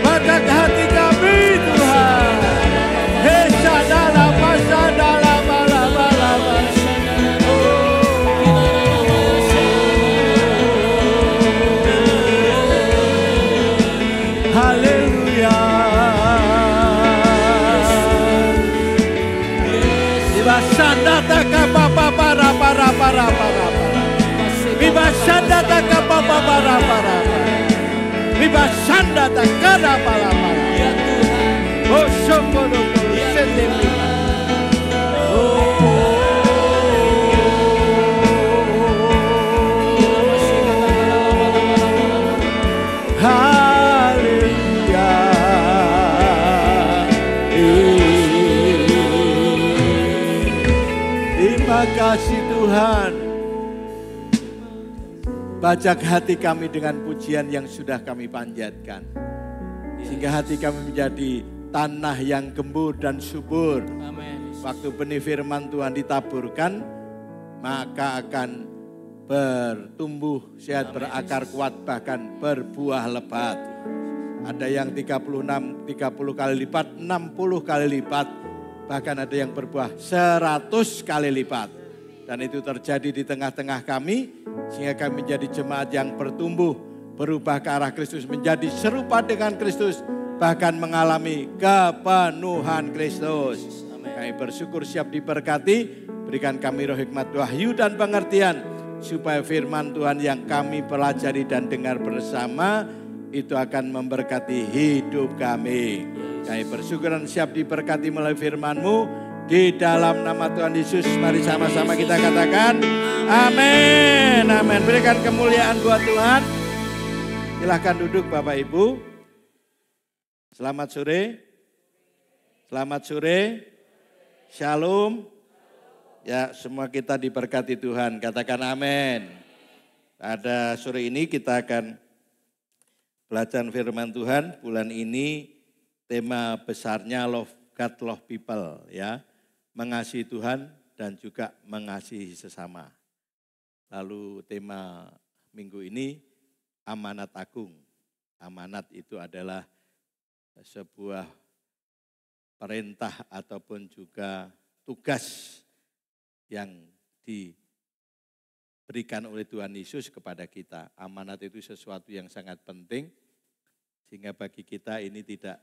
Bakat hati kami Tuhan. Haleluya. Ibasanda taka papa para para para para. Ibasanda taka papa para para. Ibasanda taka para para. Ya Tuhan. Oh syukur sendiri. Haleluya. Terima kasih Tuhan. Bajak hati kami dengan pujian yang sudah kami panjatkan. Sehingga hati kami menjadi tanah yang gembur dan subur. Waktu benih firman Tuhan ditaburkan, maka akan bertumbuh, sehat, berakar kuat, bahkan berbuah lebat. Ada yang 30 kali lipat, 60 kali lipat, bahkan ada yang berbuah 100 kali lipat. Dan itu terjadi di tengah-tengah kami, sehingga kami menjadi jemaat yang bertumbuh, berubah ke arah Kristus, menjadi serupa dengan Kristus, bahkan mengalami kepenuhan Kristus. Kami bersyukur siap diberkati, berikan kami roh hikmat, wahyu dan pengertian, supaya firman Tuhan yang kami pelajari dan dengar bersama itu akan memberkati hidup kami. Kami bersyukur dan siap diberkati melalui firman-Mu. Di dalam nama Tuhan Yesus, mari sama-sama kita katakan amin. Amin. Berikan kemuliaan buat Tuhan. Silahkan duduk Bapak Ibu. Selamat sore. Selamat sore. Shalom. Ya, semua kita diberkati Tuhan. Katakan amin. Pada sore ini kita akan belajar firman Tuhan. Bulan ini tema besarnya Love God, Love People, ya. Mengasihi Tuhan dan juga mengasihi sesama. Lalu tema minggu ini amanat agung. Amanat itu adalah sebuah perintah ataupun juga tugas yang diberikan oleh Tuhan Yesus kepada kita. Amanat itu sesuatu yang sangat penting, sehingga bagi kita ini tidak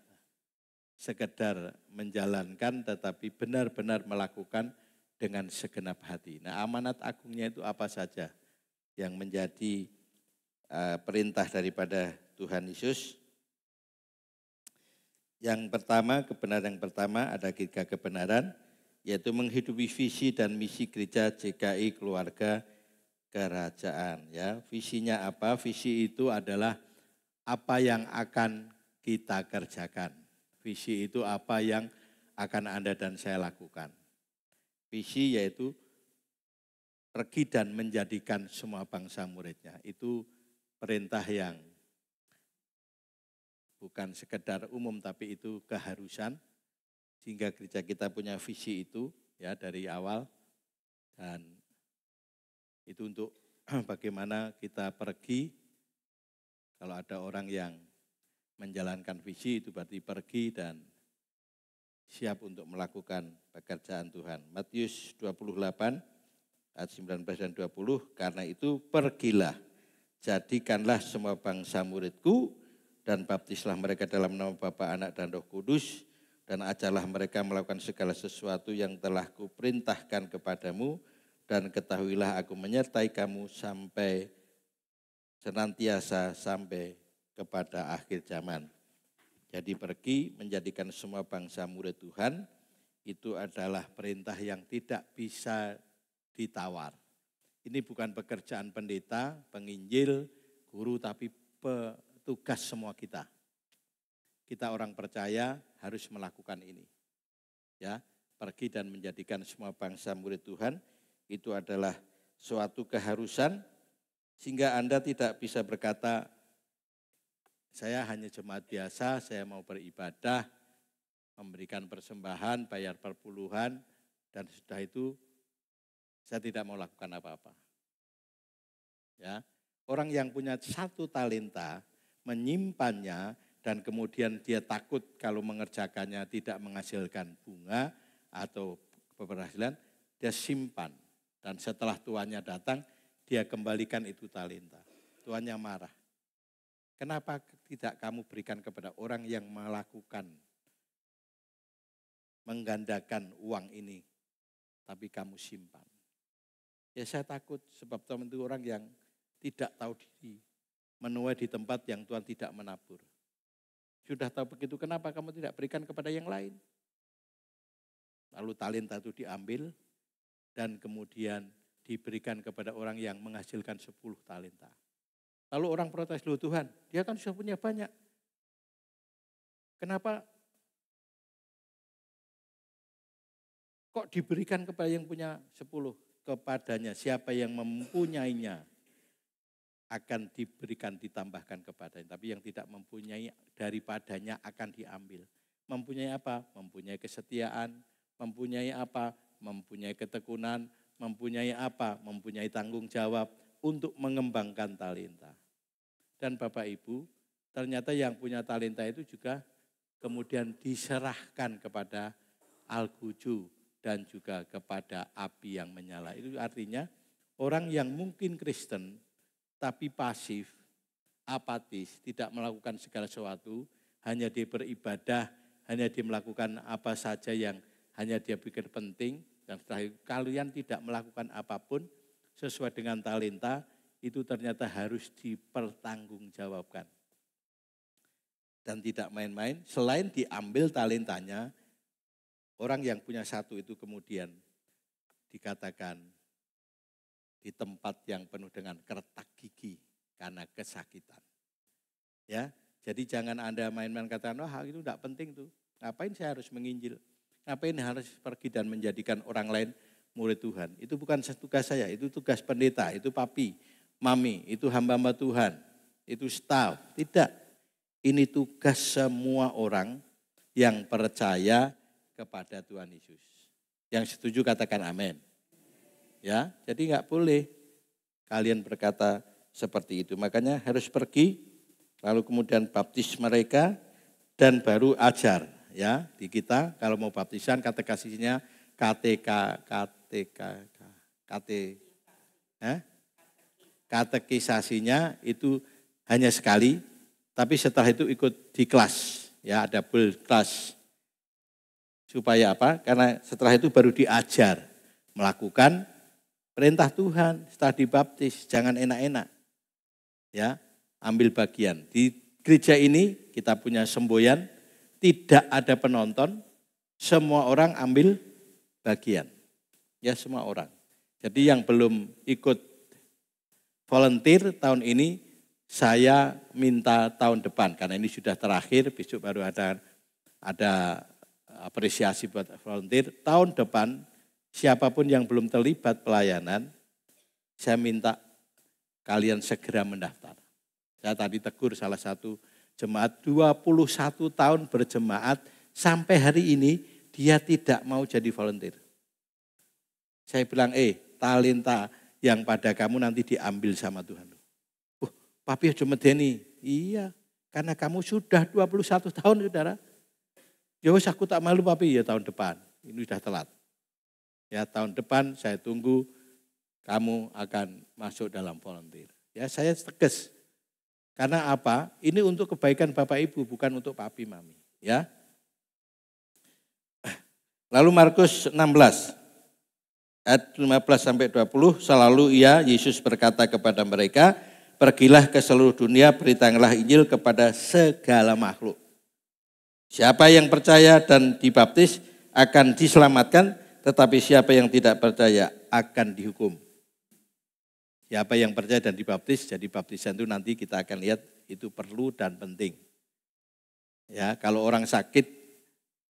sekedar menjalankan, tetapi benar-benar melakukan dengan segenap hati. Nah, amanat agungnya itu apa saja yang menjadi perintah daripada Tuhan Yesus? Yang pertama, kebenaran yang pertama ada 3 kebenaran, yaitu menghidupi visi dan misi gereja JKI Keluarga Kerajaan. Ya, visinya apa? Visi itu adalah apa yang akan kita kerjakan. Visi itu apa yang akan Anda dan saya lakukan. Visi yaitu pergi dan menjadikan semua bangsa muridnya. Itu perintah yang bukan sekedar umum, tapi itu keharusan. Sehingga gereja kita punya visi itu ya dari awal. Dan itu untuk bagaimana kita pergi. Kalau ada orang yang menjalankan visi itu berarti pergi dan siap untuk melakukan pekerjaan Tuhan. Matius 28 ayat 19 dan 20, karena itu pergilah, jadikanlah semua bangsa muridku dan baptislah mereka dalam nama Bapa, Anak dan Roh Kudus, dan ajarlah mereka melakukan segala sesuatu yang telah kuperintahkan kepadamu, dan ketahuilah aku menyertai kamu sampai senantiasa sampai kepada akhir zaman. Jadi pergi menjadikan semua bangsa murid Tuhan, itu adalah perintah yang tidak bisa ditawar. Ini bukan pekerjaan pendeta, penginjil, guru, tapi petugas semua kita. Kita orang percaya harus melakukan ini. Ya, pergi dan menjadikan semua bangsa murid Tuhan, itu adalah suatu keharusan, sehingga Anda tidak bisa berkata, saya hanya jemaat biasa, saya mau beribadah, memberikan persembahan, bayar perpuluhan, dan sudah itu saya tidak mau lakukan apa-apa. Ya, orang yang punya 1 talenta menyimpannya dan kemudian dia takut kalau mengerjakannya tidak menghasilkan bunga atau keberhasilan, dia simpan. Dan setelah tuannya datang, dia kembalikan itu talenta. Tuannya marah. Kenapa tidak kamu berikan kepada orang yang melakukan, menggandakan uang ini, tapi kamu simpan? Ya saya takut sebab teman itu orang yang tidak tahu diri, menuai di tempat yang Tuhan tidak menabur. Sudah tahu begitu, kenapa kamu tidak berikan kepada yang lain? Lalu talenta itu diambil dan kemudian diberikan kepada orang yang menghasilkan 10 talenta. Lalu orang protes, loh Tuhan, dia kan sudah punya banyak. Kenapa kok diberikan kepada yang punya 10? Kepadanya, siapa yang mempunyainya akan diberikan, ditambahkan kepadanya. Tapi yang tidak mempunyai, daripadanya akan diambil. Mempunyai apa? Mempunyai kesetiaan. Mempunyai apa? Mempunyai ketekunan. Mempunyai apa? Mempunyai tanggung jawab untuk mengembangkan talenta. Dan Bapak Ibu, ternyata yang punya talenta itu juga kemudian diserahkan kepada Al-Guju dan juga kepada api yang menyala. Itu artinya orang yang mungkin Kristen tapi pasif, apatis, tidak melakukan segala sesuatu, hanya dia beribadah, hanya dia melakukan apa saja yang hanya dia pikir penting, dan setelah itu kalian tidak melakukan apapun sesuai dengan talenta, itu ternyata harus dipertanggungjawabkan. Dan tidak main-main, selain diambil talentanya, orang yang punya 1 itu kemudian dikatakan di tempat yang penuh dengan kertak gigi karena kesakitan. Ya, jadi jangan Anda main-main katakan, wah itu tidak penting tuh. Ngapain saya harus menginjil? Ngapain harus pergi dan menjadikan orang lain murid Tuhan? Itu bukan tugas saya, itu tugas pendeta, itu papi, mami, itu hamba-hamba Tuhan, itu staf. Tidak, ini tugas semua orang yang percaya kepada Tuhan Yesus. Yang setuju katakan amin. Ya, jadi enggak boleh kalian berkata seperti itu. Makanya harus pergi, lalu kemudian baptis mereka dan baru ajar. Ya, di kita kalau mau baptisan katekisasinya katekisasinya itu hanya sekali, tapi setelah itu ikut di kelas. Ya, ada kelas. Supaya apa? Karena setelah itu baru diajar melakukan perintah Tuhan setelah dibaptis. Jangan enak-enak. Ya, ambil bagian. Di gereja ini kita punya semboyan, tidak ada penonton, semua orang ambil bagian. Ya, semua orang. Jadi yang belum ikut volunteer tahun ini, saya minta tahun depan karena ini sudah terakhir, besok baru ada apresiasi buat volunteer. Tahun depan siapapun yang belum terlibat pelayanan, saya minta kalian segera mendaftar. Saya tadi tegur salah satu jemaat 21 tahun berjemaat sampai hari ini dia tidak mau jadi volunteer. Saya bilang, talenta yang pada kamu nanti diambil sama Tuhan. Papi aja medeni. Iya, karena kamu sudah 21 tahun saudara. Ya wis aku tak malu papi, ya tahun depan. Ini sudah telat. Ya tahun depan saya tunggu kamu akan masuk dalam volunteer. Ya saya tegas. Karena apa? Ini untuk kebaikan Bapak Ibu, bukan untuk papi mami. Ya. Lalu Markus 16 ayat 15-20, selalu Yesus berkata kepada mereka, pergilah ke seluruh dunia, beritakanlah Injil kepada segala makhluk. Siapa yang percaya dan dibaptis akan diselamatkan, tetapi siapa yang tidak percaya akan dihukum. Siapa yang percaya dan dibaptis, jadi baptisan itu nanti kita akan lihat itu perlu dan penting. Ya, kalau orang sakit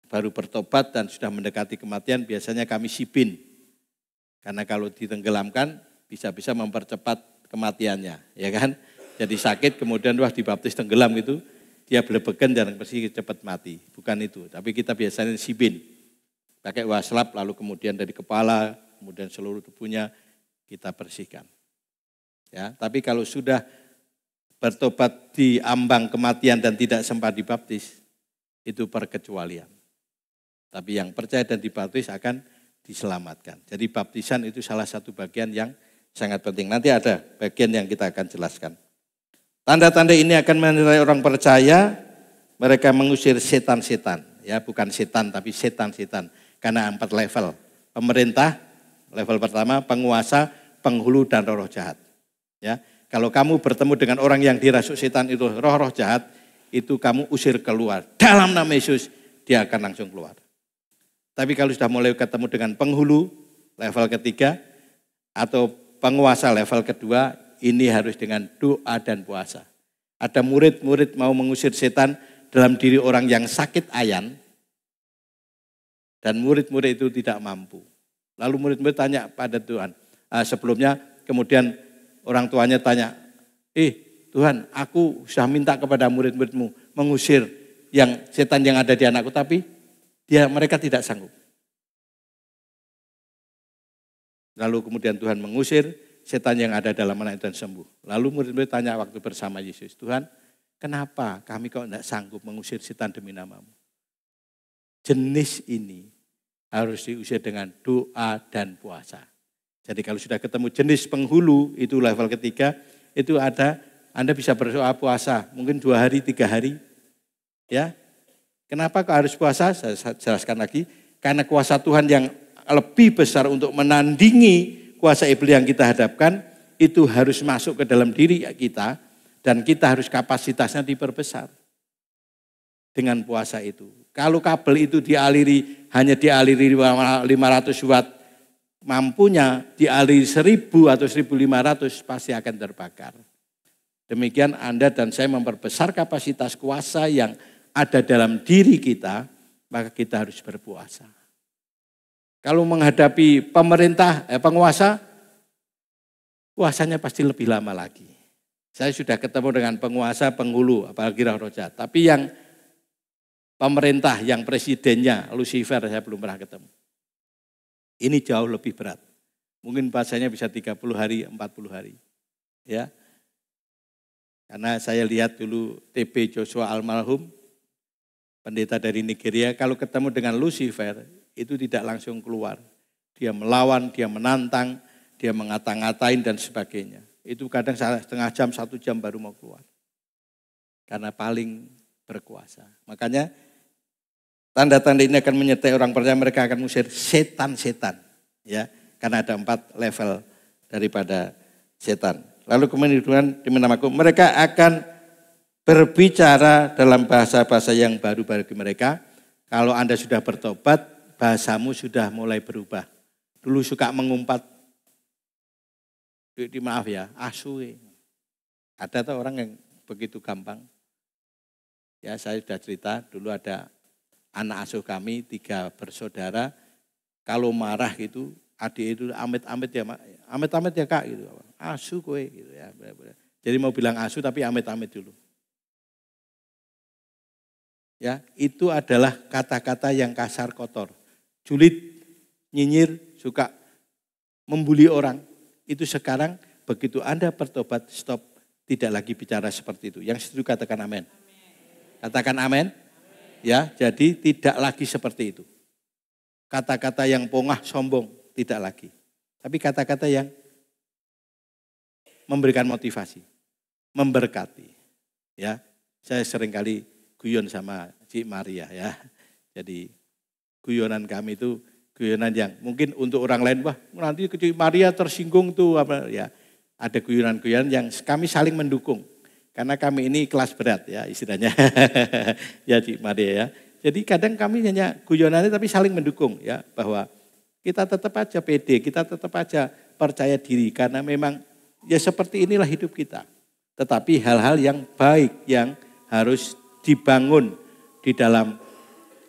baru bertobat dan sudah mendekati kematian, biasanya kami sipin. Karena kalau ditenggelamkan bisa-bisa mempercepat kematiannya, ya kan? Jadi sakit kemudian dibaptis tenggelam gitu, dia belebegan dan pasti cepat mati. Bukan itu, tapi kita biasanya sipin. Pakai waslap lalu kemudian dari kepala, kemudian seluruh tubuhnya kita bersihkan. Ya, tapi kalau sudah bertobat di ambang kematian dan tidak sempat dibaptis, itu perkecualian. Tapi yang percaya dan dibaptis akan diselamatkan. Jadi baptisan itu salah satu bagian yang sangat penting. Nanti ada bagian yang kita akan jelaskan. Tanda-tanda ini akan menyertai orang percaya, mereka mengusir setan-setan. Ya, bukan setan tapi setan-setan. Karena 4 level. Pemerintah, level pertama, penguasa, penghulu, dan roh jahat. Ya, kalau kamu bertemu dengan orang yang dirasuk setan itu roh-roh jahat, itu kamu usir keluar. Dalam nama Yesus, dia akan langsung keluar. Tapi kalau sudah mulai ketemu dengan penghulu, level ketiga, atau penguasa level kedua, ini harus dengan doa dan puasa. Ada murid-murid mau mengusir setan dalam diri orang yang sakit ayan, dan murid-murid itu tidak mampu. Lalu murid-murid tanya pada Tuhan. Sebelumnya kemudian orang tuanya tanya, Tuhan, aku sudah minta kepada murid-muridmu mengusir yang setan yang ada di anakku, tapi mereka tidak sanggup. Lalu kemudian Tuhan mengusir setan yang ada dalam anak itu dan sembuh. Lalu murid-murid tanya waktu bersama Yesus, Tuhan, kenapa kami kok tidak sanggup mengusir setan demi namamu? Jenis ini harus diusir dengan doa dan puasa. Jadi kalau sudah ketemu jenis penghulu, itu level ketiga, itu ada, Anda bisa berdoa puasa, mungkin 2 hari, 3 hari. Ya, kenapa kok harus puasa? Saya jelaskan lagi, karena kuasa Tuhan yang lebih besar untuk menandingi kuasa iblis yang kita hadapkan, itu harus masuk ke dalam diri kita, dan kita harus kapasitasnya diperbesar dengan puasa itu. Kalau kabel itu hanya dialiri 500 watt, mampunya dialiri 1000 atau 1500 pasti akan terbakar. Demikian Anda dan saya memperbesar kapasitas kuasa yang ada dalam diri kita, maka kita harus berpuasa. Kalau menghadapi pemerintah, penguasa, puasanya pasti lebih lama lagi. Saya sudah ketemu dengan penguasa, penghulu, apalagi roh jahat. Tapi yang pemerintah, yang presidennya, Lucifer, saya belum pernah ketemu. Ini jauh lebih berat. Mungkin puasanya bisa 30 hari, 40 hari. Ya. Karena saya lihat dulu TB Joshua almarhum, pendeta dari Nigeria, kalau ketemu dengan Lucifer, itu tidak langsung keluar. Dia melawan, dia menantang, dia mengata-ngatain dan sebagainya. Itu kadang setengah jam, 1 jam baru mau keluar. Karena paling berkuasa. Makanya tanda-tanda ini akan menyertai orang percaya, mereka akan mengusir setan-setan. Ya, karena ada 4 level daripada setan. Lalu kemudian demi namaku, mereka akan berbicara dalam bahasa-bahasa yang baru bagi mereka. Kalau Anda sudah bertobat, bahasamu sudah mulai berubah. Dulu suka mengumpat, maaf ya, asu. Ada tuh orang yang begitu gampang. Ya, saya sudah cerita, dulu ada anak asuh kami, 3 bersaudara, kalau marah gitu, adik itu amit-amit ya kak, gitu. Asu kowe, gitu ya. Jadi mau bilang asu tapi amit-amit dulu. Ya, itu adalah kata-kata yang kasar, kotor. Julid, nyinyir, suka membuli orang. Itu sekarang begitu Anda bertobat, stop, tidak lagi bicara seperti itu. Yang setuju katakan amin. Katakan amin. Ya, jadi tidak lagi seperti itu. Kata-kata yang pongah, sombong, tidak lagi. Tapi kata-kata yang memberikan motivasi, memberkati. Ya, saya seringkali guyon sama Cik Maria ya. Jadi guyonan kami itu guyonan yang mungkin untuk orang lain, wah nanti Cik Maria tersinggung tuh apa ya. Ada guyonan-guyonan yang kami saling mendukung. Karena kami ini kelas berat ya istilahnya. Ya Cik Maria ya. Jadi kadang kami hanya guyonannya tapi saling mendukung ya. Bahwa kita tetap aja pede, kita tetap aja percaya diri. Karena memang ya seperti inilah hidup kita. Tetapi hal-hal yang baik yang harus dibangun di dalam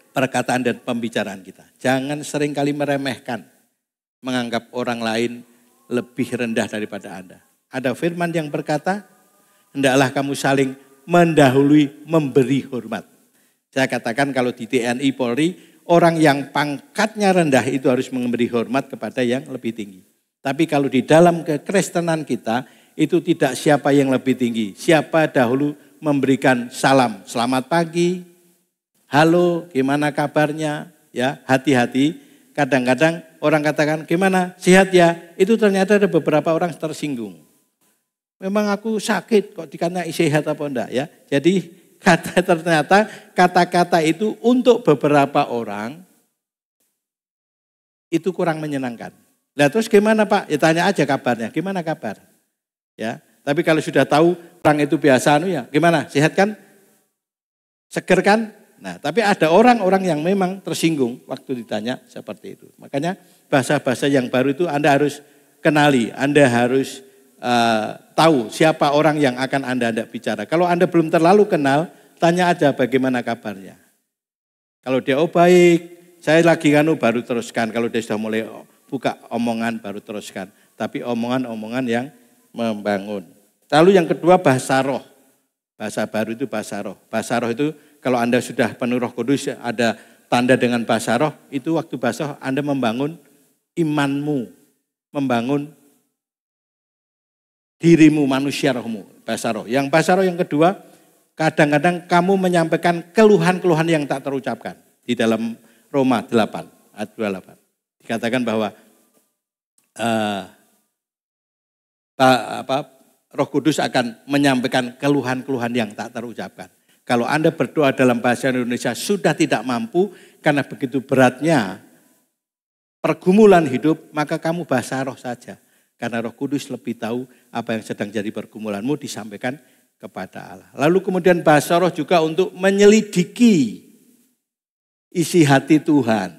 perkataan dan pembicaraan kita. Jangan seringkali meremehkan. Menganggap orang lain lebih rendah daripada Anda. Ada firman yang berkata, hendaklah kamu saling mendahului memberi hormat. Saya katakan kalau di TNI Polri, orang yang pangkatnya rendah itu harus memberi hormat kepada yang lebih tinggi. Tapi kalau di dalam kekristenan kita, itu tidak siapa yang lebih tinggi. Siapa dahulu memberikan salam, selamat pagi, halo, gimana kabarnya? Ya, hati-hati. Kadang-kadang orang katakan, gimana, sehat ya? Itu ternyata ada beberapa orang tersinggung. Memang aku sakit kok dikatakan sehat apa enggak ya. Jadi ternyata kata-kata itu untuk beberapa orang itu kurang menyenangkan. Nah terus gimana Pak? Ya tanya aja kabarnya, gimana kabar? Ya, tapi kalau sudah tahu orang itu biasa ya, gimana? Sehat kan? Seger kan? Nah, tapi ada orang-orang yang memang tersinggung waktu ditanya seperti itu. Makanya bahasa-bahasa yang baru itu Anda harus kenali, Anda harus tahu siapa orang yang akan Anda bicara. Kalau Anda belum terlalu kenal, tanya aja bagaimana kabarnya. Kalau dia baik, saya lagi baru teruskan. Kalau dia sudah mulai buka omongan baru teruskan. Tapi omongan-omongan yang membangun. Lalu yang kedua bahasa roh. Bahasa baru itu bahasa roh. Bahasa roh itu kalau Anda sudah penuh Roh Kudus, ada tanda dengan bahasa roh, itu waktu bahasa roh Anda membangun imanmu, membangun dirimu, manusia rohmu, bahasa roh. Yang bahasa roh yang kedua, kadang-kadang kamu menyampaikan keluhan-keluhan yang tak terucapkan. Di dalam Roma 8, ayat 28. Dikatakan bahwa Roh Kudus akan menyampaikan keluhan-keluhan yang tak terucapkan. Kalau Anda berdoa dalam bahasa Indonesia sudah tidak mampu karena begitu beratnya pergumulan hidup, maka kamu bahasa roh saja. Karena Roh Kudus lebih tahu apa yang sedang jadi pergumulanmu disampaikan kepada Allah. Lalu kemudian bahasa roh juga untuk menyelidiki isi hati Tuhan.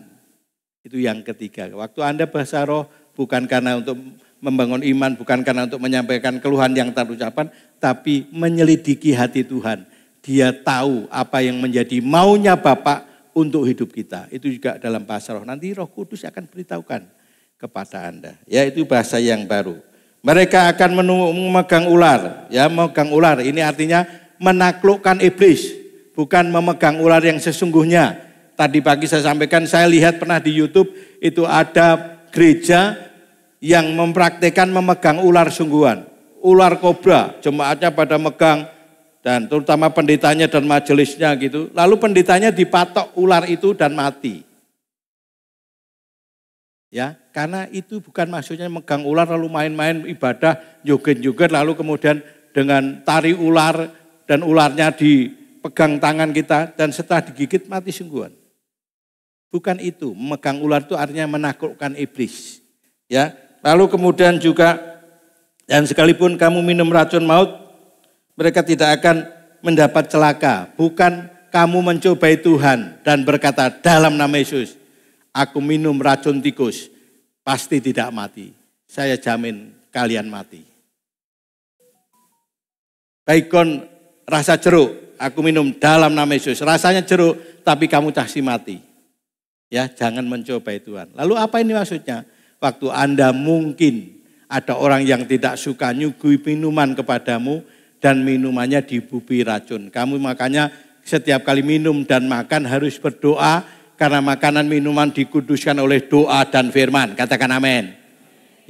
Itu yang ketiga. Waktu Anda bahasa roh bukan karena untuk membangun iman, bukan karena untuk menyampaikan keluhan yang tak terucapkan, tapi menyelidiki hati Tuhan. Dia tahu apa yang menjadi maunya Bapa untuk hidup kita. Itu juga dalam bahasa roh. Nanti Roh Kudus akan beritahukan kepada Anda. Ya, itu bahasa yang baru. Mereka akan memegang ular. Ya, memegang ular. Ini artinya menaklukkan iblis. Bukan memegang ular yang sesungguhnya. Tadi pagi saya sampaikan, saya lihat pernah di YouTube, itu ada gereja yang mempraktikkan memegang ular sungguhan. Ular kobra, jemaatnya pada megang, dan terutama pendetanya dan majelisnya gitu. Lalu pendetanya dipatok ular itu dan mati. Ya, karena itu bukan maksudnya megang ular lalu main-main ibadah, joget-joget lalu kemudian dengan tari ular dan ularnya dipegang tangan kita dan setelah digigit mati sungguhan. Bukan itu, memegang ular itu artinya menaklukkan iblis. Ya, lalu kemudian juga dan sekalipun kamu minum racun maut, mereka tidak akan mendapat celaka. Bukan kamu mencobai Tuhan dan berkata dalam nama Yesus, aku minum racun tikus, pasti tidak mati. Saya jamin kalian mati. Baikon rasa jeruk, aku minum dalam nama Yesus. Rasanya jeruk, tapi kamu pasti mati. Ya, jangan mencobai Tuhan. Lalu apa ini maksudnya? Waktu Anda mungkin ada orang yang tidak suka nyugui minuman kepadamu dan minumannya dibubuhi racun. Kamu makanya setiap kali minum dan makan harus berdoa karena makanan minuman dikuduskan oleh doa dan firman. Katakan amin.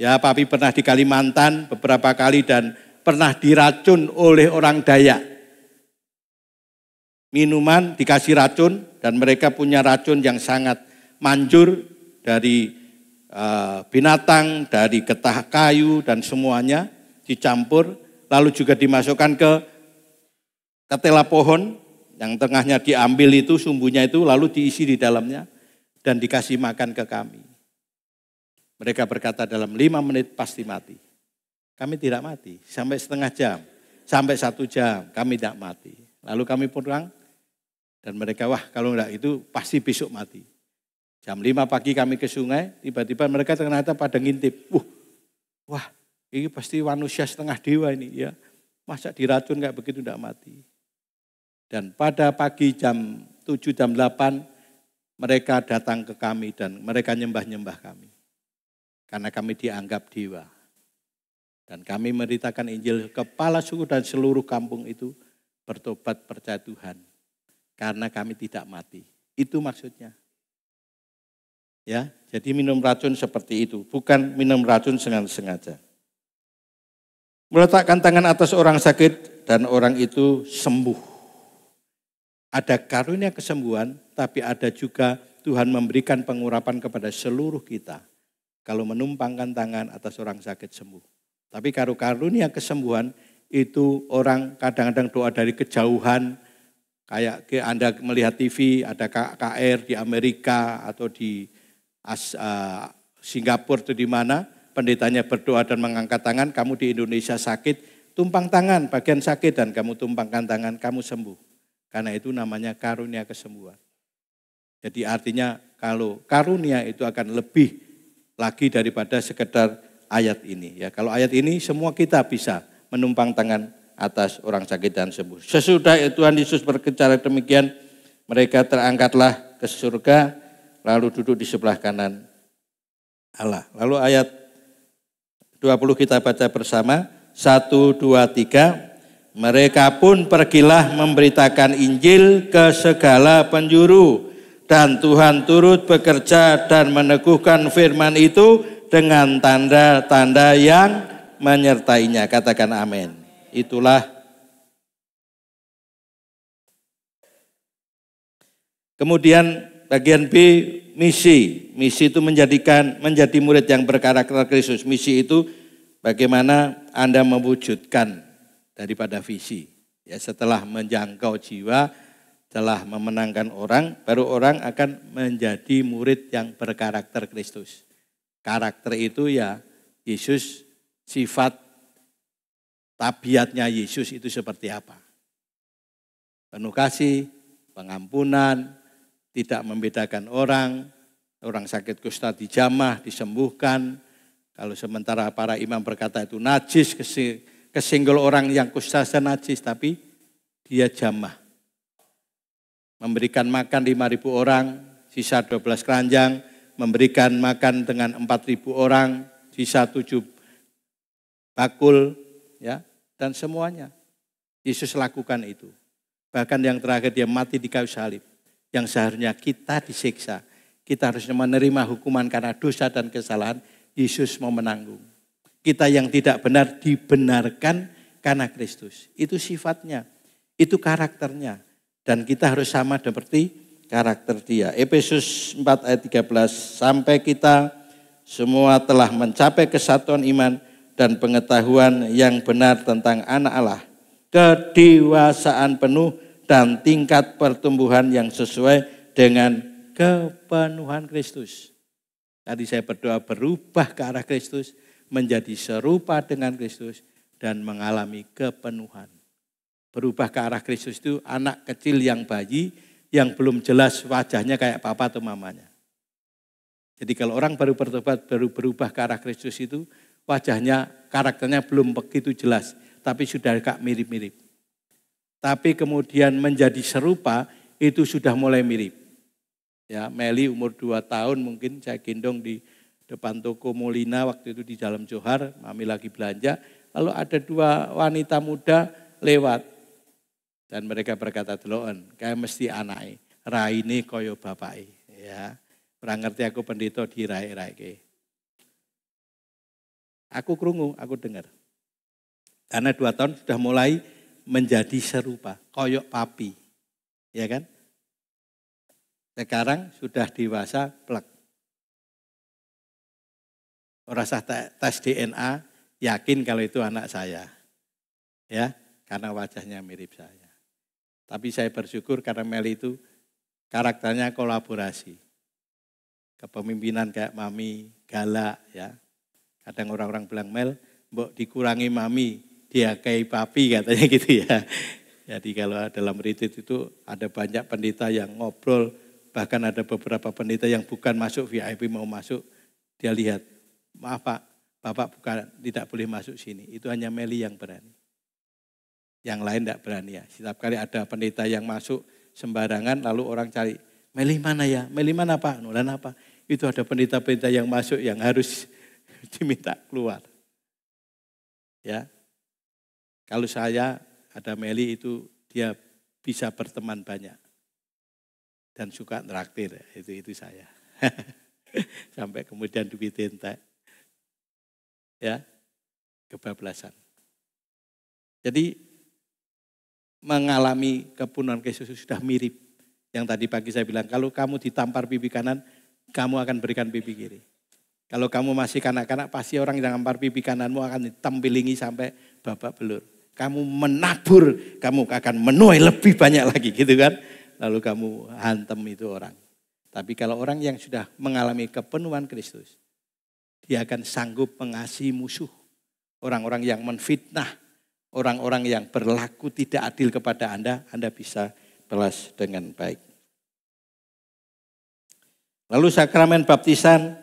Ya, Papi pernah di Kalimantan beberapa kali dan pernah diracun oleh orang Dayak. Minuman dikasih racun dan mereka punya racun yang sangat manjur dari binatang, dari getah kayu dan semuanya dicampur. Lalu juga dimasukkan ke ketela pohon yang tengahnya diambil itu sumbunya itu lalu diisi di dalamnya dan dikasih makan ke kami. Mereka berkata dalam 5 menit pasti mati. Kami tidak mati sampai setengah jam, sampai 1 jam kami tidak mati. Lalu kami pulang dan mereka wah kalau enggak itu pasti besok mati. Jam 5 pagi kami ke sungai, tiba-tiba mereka ternyata pada ngintip. Wah, ini pasti manusia setengah dewa ini ya. Masa diracun kayak begitu enggak mati. Dan pada pagi jam 7, jam 8 mereka datang ke kami dan mereka nyembah-nyembah kami. Karena kami dianggap dewa. Dan kami memberitakan Injil kepala suku dan seluruh kampung itu bertobat percaya Tuhan. Karena kami tidak mati. Itu maksudnya. Ya, jadi minum racun seperti itu, bukan minum racun sengaja. Meletakkan tangan atas orang sakit dan orang itu sembuh. Ada karunia kesembuhan, tapi ada juga Tuhan memberikan pengurapan kepada seluruh kita. Kalau menumpangkan tangan atas orang sakit sembuh. Tapi karunia kesembuhan itu orang kadang-kadang doa dari kejauhan. Kayak Anda melihat TV, ada KKR di Amerika atau di Singapura atau di mana. Pendetanya berdoa dan mengangkat tangan, kamu di Indonesia sakit, tumpang tangan bagian sakit dan kamu tumpangkan tangan, kamu sembuh. Karena itu namanya karunia kesembuhan. Jadi artinya kalau karunia itu akan lebih lagi daripada sekedar ayat ini. Ya, kalau ayat ini semua kita bisa menumpang tangan atas orang sakit dan sembuh. Sesudah Tuhan Yesus berbicara demikian, mereka terangkatlah ke surga, lalu duduk di sebelah kanan Allah. Lalu ayat 20 kita baca bersama, 1, 2, 3. Mereka pun pergilah memberitakan Injil ke segala penjuru. Dan Tuhan turut bekerja dan meneguhkan firman itu dengan tanda-tanda yang menyertainya. Katakan amin. Itulah. Kemudian bagian B, misi. Misi itu menjadi murid yang berkarakter Kristus. Misi itu bagaimana Anda mewujudkan daripada visi. Ya, setelah menjangkau jiwa, setelah memenangkan orang, baru orang akan menjadi murid yang berkarakter Kristus. Karakter itu ya Yesus, sifat tabiatnya Yesus itu seperti apa? Penuh kasih, pengampunan, tidak membedakan orang sakit kusta dijamah, disembuhkan. Kalau sementara para imam berkata itu najis, kesinggol orang yang kusta najis, tapi dia jamah. Memberikan makan 5.000 orang, sisa 12 keranjang, memberikan makan dengan 4.000 orang, sisa 7 bakul, ya, dan semuanya. Yesus lakukan itu. Bahkan yang terakhir dia mati di kayu salib. Yang seharusnya kita disiksa, kita harus menerima hukuman karena dosa dan kesalahan, Yesus mau menanggung. Kita yang tidak benar dibenarkan karena Kristus. Itu sifatnya, itu karakternya. Dan kita harus sama seperti karakter dia. Efesus 4 ayat 13, sampai kita semua telah mencapai kesatuan iman dan pengetahuan yang benar tentang anak Allah. Kedewasaan penuh dan tingkat pertumbuhan yang sesuai dengan kepenuhan Kristus. Tadi saya berdoa berubah ke arah Kristus, menjadi serupa dengan Kristus dan mengalami kepenuhan. Berubah ke arah Kristus itu anak kecil yang bayi yang belum jelas wajahnya kayak papa atau mamanya. Jadi kalau orang baru bertobat, baru berubah ke arah Kristus itu wajahnya, karakternya belum begitu jelas, tapi sudah agak mirip-mirip. Tapi kemudian menjadi serupa itu sudah mulai mirip. Ya, Meli umur 2 tahun mungkin saya gendong di depan toko Molina waktu itu di dalam Johar, mami lagi belanja. Lalu ada 2 wanita muda lewat. Dan mereka berkata, "Deloken, kayak mesti anake, raine kaya bapake." Ya, ora ngerti aku pendeta dirai-raike. Aku krungu, aku dengar. Karena 2 tahun sudah mulai menjadi serupa, koyok papi. Ya kan? Sekarang sudah dewasa, plek. Orang sah tes DNA, yakin kalau itu anak saya. Ya, karena wajahnya mirip saya. Tapi saya bersyukur karena Meli itu karakternya kolaborasi. Kepemimpinan kayak mami, galak ya. Kadang orang-orang bilang, "Mel, mbok dikurangi mami, dia kayak papi," katanya gitu ya. Jadi kalau dalam retreat itu ada banyak pendeta yang ngobrol, bahkan ada beberapa pendeta yang bukan masuk VIP mau masuk, dia lihat, "Maaf Pak, Bapak tidak boleh masuk sini." Itu hanya Meli yang berani. Yang lain tidak berani ya. Setiap kali ada pendeta yang masuk sembarangan, lalu orang cari, "Meli mana ya? Meli mana Pak?" Nulan apa? Itu ada pendeta-pendeta yang masuk yang harus diminta keluar. Ya. Kalau saya ada Meli itu dia bisa berteman banyak dan suka traktir, itu saya. Sampai kemudian duit entek. Ya, kebablasan. Jadi mengalami kepenuhan Kristus sudah mirip. Yang tadi pagi saya bilang, kalau kamu ditampar pipi kanan, kamu akan berikan pipi kiri. Kalau kamu masih kanak-kanak, pasti orang yang tampar pipi kananmu akan ditempilingi sampai babak belur. Kamu menabur, kamu akan menuai lebih banyak lagi gitu kan. Lalu kamu hantam itu orang. Tapi kalau orang yang sudah mengalami kepenuhan Kristus, dia akan sanggup mengasihi musuh. Orang-orang yang menfitnah, orang-orang yang berlaku tidak adil kepada Anda bisa balas dengan baik. Lalu sakramen baptisan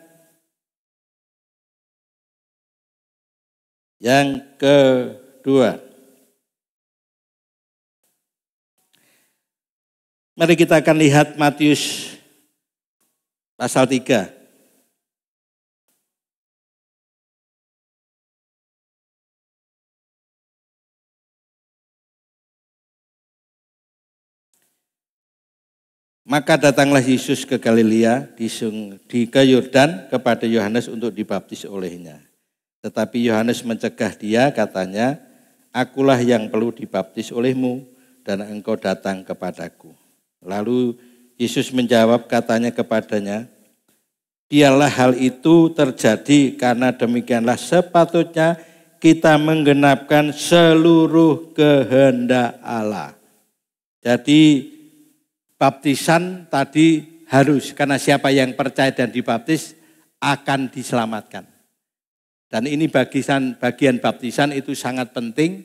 yang kedua. Mari kita akan lihat Matius pasal 3. Maka datanglah Yesus ke Galilea ke Yordan kepada Yohanes untuk dibaptis olehnya. Tetapi Yohanes mencegah dia, katanya, "Akulah yang perlu dibaptis olehmu dan engkau datang kepadaku." Lalu Yesus menjawab, katanya kepadanya, "Biarlah hal itu terjadi karena demikianlah sepatutnya kita menggenapkan seluruh kehendak Allah." Jadi baptisan tadi harus, karena siapa yang percaya dan dibaptis akan diselamatkan. Dan ini bagian baptisan itu sangat penting,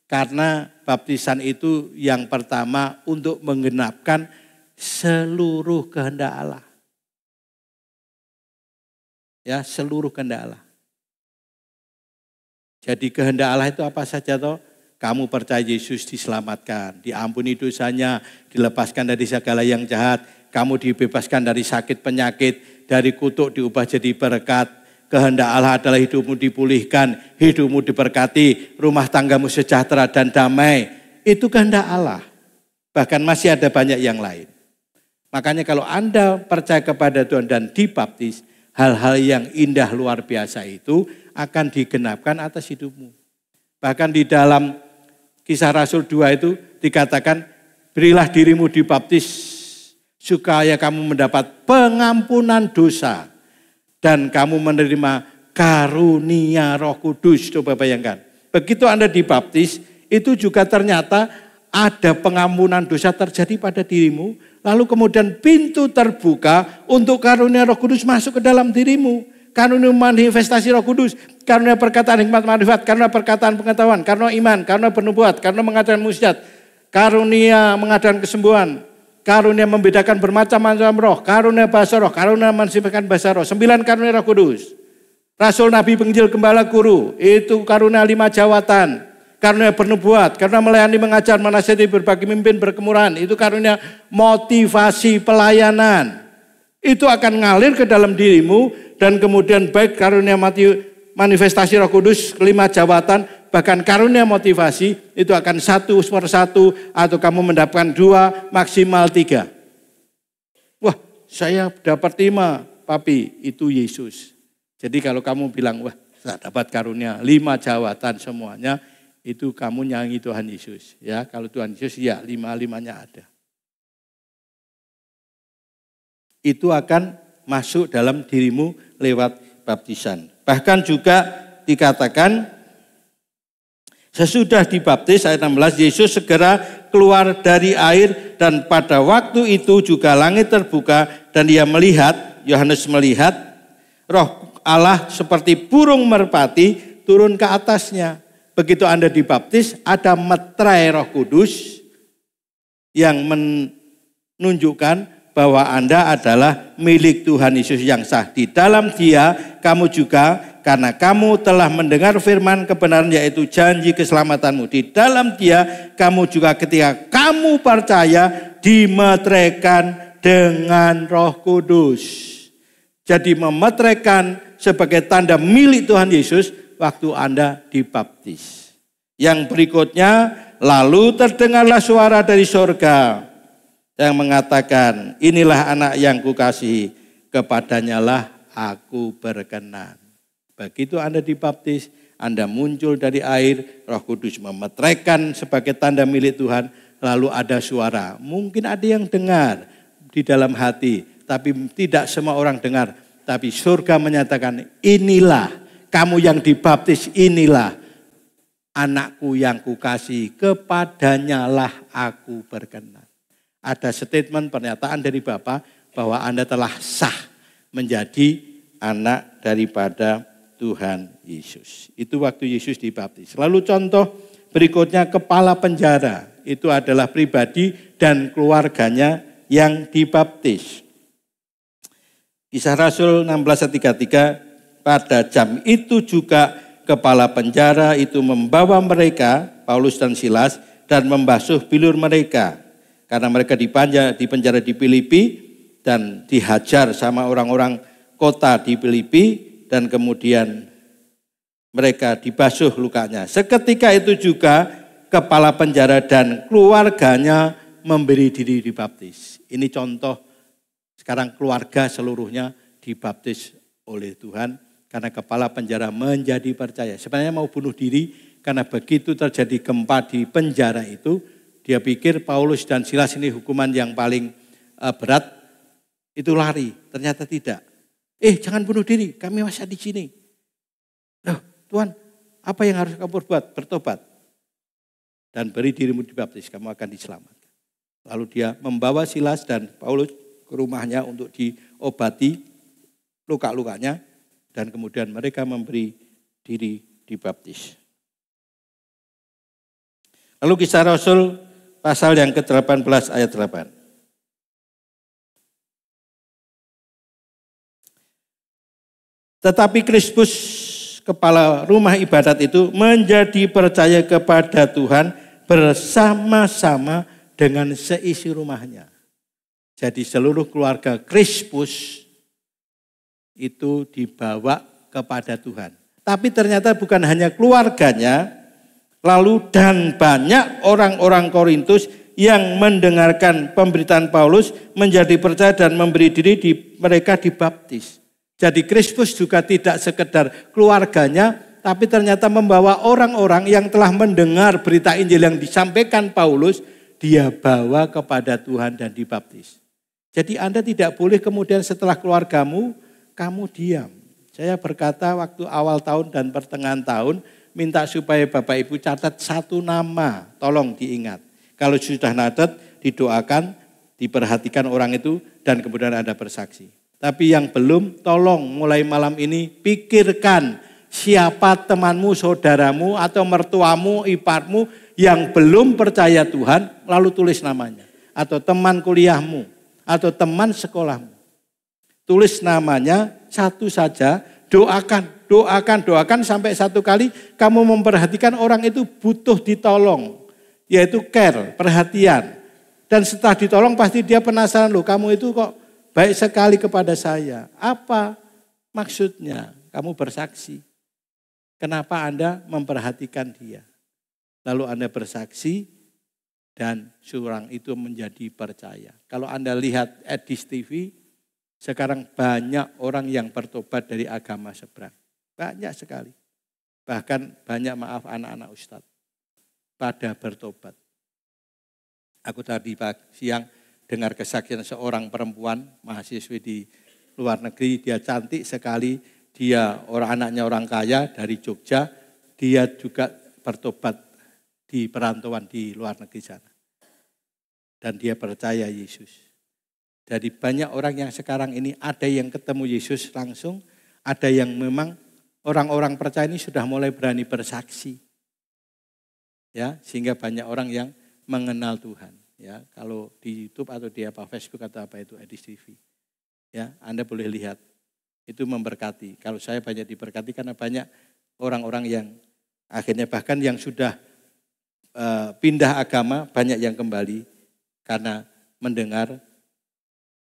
karena baptisan itu yang pertama untuk menggenapkan seluruh kehendak Allah. Ya, seluruh kehendak Allah. Jadi kehendak Allah itu apa saja toh? Kamu percaya Yesus diselamatkan, diampuni dosanya, dilepaskan dari segala yang jahat, kamu dibebaskan dari sakit penyakit, dari kutuk diubah jadi berkat. Kehendak Allah adalah hidupmu dipulihkan, hidupmu diberkati, rumah tanggamu sejahtera dan damai. Itu kehendak Allah. Bahkan masih ada banyak yang lain. Makanya kalau Anda percaya kepada Tuhan dan dibaptis, hal-hal yang indah luar biasa itu akan digenapkan atas hidupmu. Bahkan di dalam Kisah Rasul 2 itu dikatakan, berilah dirimu dibaptis supaya kamu mendapat pengampunan dosa dan kamu menerima karunia Roh Kudus. Coba bayangkan, begitu Anda dibaptis, itu juga ternyata ada pengampunan dosa terjadi pada dirimu, lalu kemudian pintu terbuka untuk karunia Roh Kudus masuk ke dalam dirimu. Karunia manifestasi Roh Kudus, karunia perkataan hikmat marifat, karunia perkataan pengetahuan, karunia iman, karunia bernubuat, karunia mengadakan mukjizat, karunia mengadakan kesembuhan, karunia membedakan bermacam-macam roh, karunia bahasa roh, karunia mensifatkan bahasa roh, 9 karunia Roh Kudus. Rasul, Nabi, Penginjil, Gembala, Guru, itu karunia 5 jawatan, karunia bernubuat, karunia melayani, mengajar, menasihati, berbagi, mimpin, berkemurahan, itu karunia motivasi pelayanan. Itu akan ngalir ke dalam dirimu. Dan kemudian baik karunia manifestasi Roh Kudus, 5 jawatan, bahkan karunia motivasi itu akan 1 per 1 atau kamu mendapatkan 2 maksimal 3. Wah, saya dapat 5, Papi, itu Yesus. Jadi kalau kamu bilang, wah saya dapat karunia 5 jawatan semuanya, itu kamu nyanyi Tuhan Yesus. Ya, kalau Tuhan Yesus ya 5-5-nya ada. Itu akan masuk dalam dirimu lewat baptisan. Bahkan juga dikatakan sesudah dibaptis, ayat 16, Yesus segera keluar dari air dan pada waktu itu juga langit terbuka dan dia melihat, Yohanes melihat Roh Allah seperti burung merpati turun ke atasnya. Begitu Anda dibaptis, ada meterai Roh Kudus yang menunjukkan bahwa Anda adalah milik Tuhan Yesus yang sah. Di dalam Dia kamu juga, karena kamu telah mendengar firman kebenaran yaitu janji keselamatanmu. Di dalam Dia kamu juga ketika kamu percaya dimeteraikan dengan Roh Kudus. Jadi memeteraikan sebagai tanda milik Tuhan Yesus waktu Anda dibaptis. Yang berikutnya, lalu terdengarlah suara dari surga yang mengatakan, inilah anak yang kukasihi, kepadanyalah aku berkenan. Begitu Anda dibaptis, Anda muncul dari air, Roh Kudus memetraikan sebagai tanda milik Tuhan, lalu ada suara. Mungkin ada yang dengar di dalam hati, tapi tidak semua orang dengar. Tapi surga menyatakan, inilah kamu yang dibaptis, inilah anakku yang kukasihi, kepadanya lah aku berkenan. Ada statement pernyataan dari Bapa bahwa Anda telah sah menjadi anak daripada Tuhan Yesus. Itu waktu Yesus dibaptis. Lalu contoh berikutnya, kepala penjara. Itu adalah pribadi dan keluarganya yang dibaptis. Kisah Rasul 16:33, pada jam itu juga kepala penjara itu membawa mereka, Paulus dan Silas, dan membasuh bilur mereka. Karena mereka dipenjara di Filipi dan dihajar sama orang-orang kota di Filipi, dan kemudian mereka dibasuh lukanya. Seketika itu juga kepala penjara dan keluarganya memberi diri dibaptis. Ini contoh sekarang keluarga seluruhnya dibaptis oleh Tuhan karena kepala penjara menjadi percaya. Sebenarnya mau bunuh diri karena begitu terjadi gempa di penjara itu, dia pikir Paulus dan Silas ini hukuman yang paling berat, itu lari. Ternyata tidak. Jangan bunuh diri, kami masih di sini. Loh, Tuhan, apa yang harus kamu perbuat? Bertobat. Dan beri dirimu dibaptis, kamu akan diselamatkan. Lalu dia membawa Silas dan Paulus ke rumahnya untuk diobati luka-lukanya. Dan kemudian mereka memberi diri dibaptis. Lalu Kisah Rasul pasal yang ke-18 ayat 8. Tetapi Krispus, kepala rumah ibadat itu, menjadi percaya kepada Tuhan bersama-sama dengan seisi rumahnya. Jadi seluruh keluarga Krispus itu dibawa kepada Tuhan. Tapi ternyata bukan hanya keluarganya, lalu dan banyak orang-orang Korintus yang mendengarkan pemberitaan Paulus menjadi percaya dan memberi diri mereka dibaptis. Jadi Krispus juga tidak sekedar keluarganya, tapi ternyata membawa orang-orang yang telah mendengar berita Injil yang disampaikan Paulus, dia bawa kepada Tuhan dan dibaptis. Jadi Anda tidak boleh kemudian setelah keluargamu, kamu diam. Saya berkata waktu awal tahun dan pertengahan tahun, minta supaya Bapak Ibu catat satu nama, tolong diingat. Kalau sudah catat, didoakan, diperhatikan orang itu, dan kemudian Anda bersaksi. Tapi yang belum, tolong mulai malam ini pikirkan siapa temanmu, saudaramu, atau mertuamu, iparmu yang belum percaya Tuhan, lalu tulis namanya. Atau teman kuliahmu, atau teman sekolahmu. Tulis namanya satu saja, doakan sampai satu kali kamu memperhatikan orang itu butuh ditolong. Yaitu care, perhatian. Dan setelah ditolong pasti dia penasaran, loh kamu itu kok baik sekali kepada saya. Apa maksudnya? Kamu bersaksi. Kenapa Anda memperhatikan dia? Lalu Anda bersaksi dan seorang itu menjadi percaya. Kalau Anda lihat Edis TV, sekarang banyak orang yang bertobat dari agama seberang. Banyak sekali. Bahkan banyak anak-anak ustadz pada bertobat. Aku tadi siang dengar kesaksian seorang perempuan mahasiswi di luar negeri, dia cantik sekali, dia anaknya orang kaya dari Jogja, dia juga bertobat di perantauan di luar negeri sana. Dan dia percaya Yesus. Jadi banyak orang yang sekarang ini ada yang ketemu Yesus langsung, ada yang memang orang-orang percaya ini sudah mulai berani bersaksi. Ya, sehingga banyak orang yang mengenal Tuhan. Ya, kalau di YouTube atau di Facebook atau apa itu Edis TV. Ya, Anda boleh lihat. Itu memberkati. Kalau saya banyak diberkati karena banyak orang-orang yang akhirnya bahkan yang sudah pindah agama banyak yang kembali karena mendengar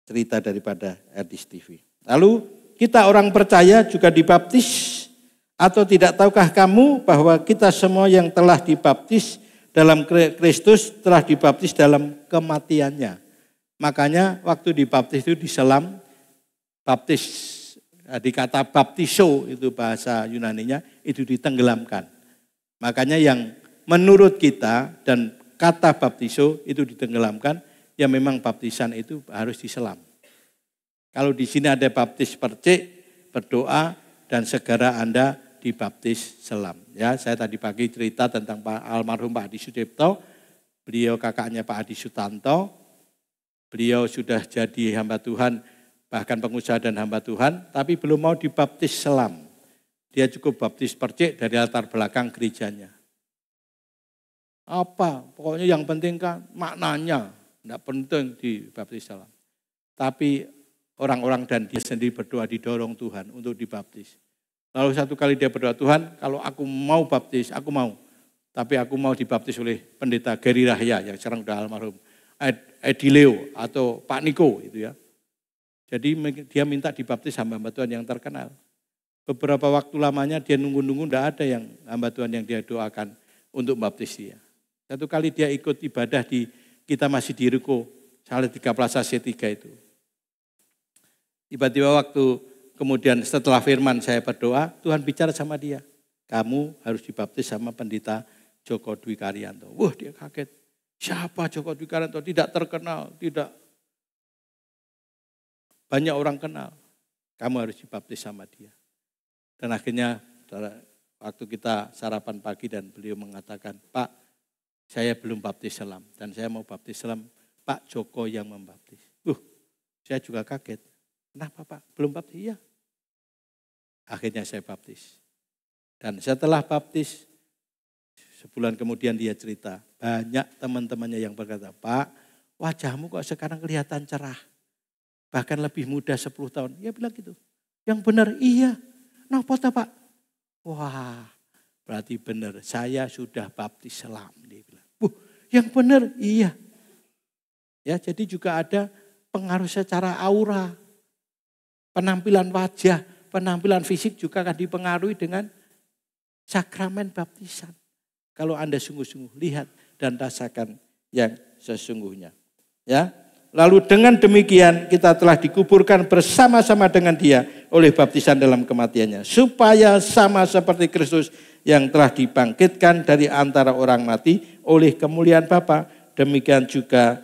cerita daripada Edis TV. Lalu kita orang percaya juga dibaptis, atau tidak tahukah kamu bahwa kita semua yang telah dibaptis dalam Kristus telah dibaptis dalam kematiannya. Makanya waktu dibaptis itu diselam, baptis Di kata baptiso itu bahasa Yunaninya itu ditenggelamkan. Makanya yang menurut kita dan kata baptiso itu ditenggelamkan, ya memang baptisan itu harus diselam. Kalau di sini ada baptis percik, berdoa dan segera Anda dibaptis selam. Ya, saya tadi pagi cerita tentang almarhum Pak Adi Sudipto, beliau kakaknya Pak Adi Sutanto, beliau sudah jadi hamba Tuhan, bahkan pengusaha dan hamba Tuhan, tapi belum mau dibaptis selam. Dia cukup baptis percik dari latar belakang gerejanya. Apa? Pokoknya yang penting kan maknanya, tidak penting dibaptis selam. Tapi orang-orang dan dia sendiri berdoa didorong Tuhan untuk dibaptis. Lalu satu kali dia berdoa, Tuhan kalau aku mau baptis, aku mau. Tapi aku mau dibaptis oleh pendeta Geri Rahya yang sekarang sudah almarhum. Edileo atau Pak Niko itu ya. Jadi dia minta dibaptis hamba Tuhan yang terkenal. Beberapa waktu lamanya dia nunggu-nunggu, tidak ada yang hamba Tuhan yang dia doakan untuk baptis dia. Satu kali dia ikut ibadah di kita masih di Ruko, Salatiga Plaza C3 itu. Tiba-tiba waktu kemudian setelah firman saya berdoa, Tuhan bicara sama dia. Kamu harus dibaptis sama pendeta Joko Dwi Karyanto. Wah dia kaget. Siapa Joko Dwi Karyanto? Tidak terkenal, tidak banyak orang kenal. Kamu harus dibaptis sama dia. Dan akhirnya waktu kita sarapan pagi dan beliau mengatakan, Pak, saya belum baptis selam. Dan saya mau baptis selam, Pak Joko yang membaptis. Saya juga kaget. Kenapa Pak? Belum baptis? Iya. Akhirnya saya baptis. Dan setelah baptis, sebulan kemudian dia cerita, banyak teman-temannya yang berkata, Pak, wajahmu kok sekarang kelihatan cerah. Bahkan lebih muda 10 tahun. Dia bilang gitu. Yang benar, iya. Napa ta Pak? Wah, berarti benar. Saya sudah baptis selam. Dia bilang. Yang benar, iya. Ya, jadi juga ada pengaruh secara aura. Penampilan wajah, penampilan fisik juga akan dipengaruhi dengan sakramen baptisan. Kalau Anda sungguh-sungguh lihat dan rasakan yang sesungguhnya. Ya. Lalu dengan demikian kita telah dikuburkan bersama-sama dengan dia oleh baptisan dalam kematiannya. Supaya sama seperti Kristus yang telah dibangkitkan dari antara orang mati oleh kemuliaan Bapa. Demikian juga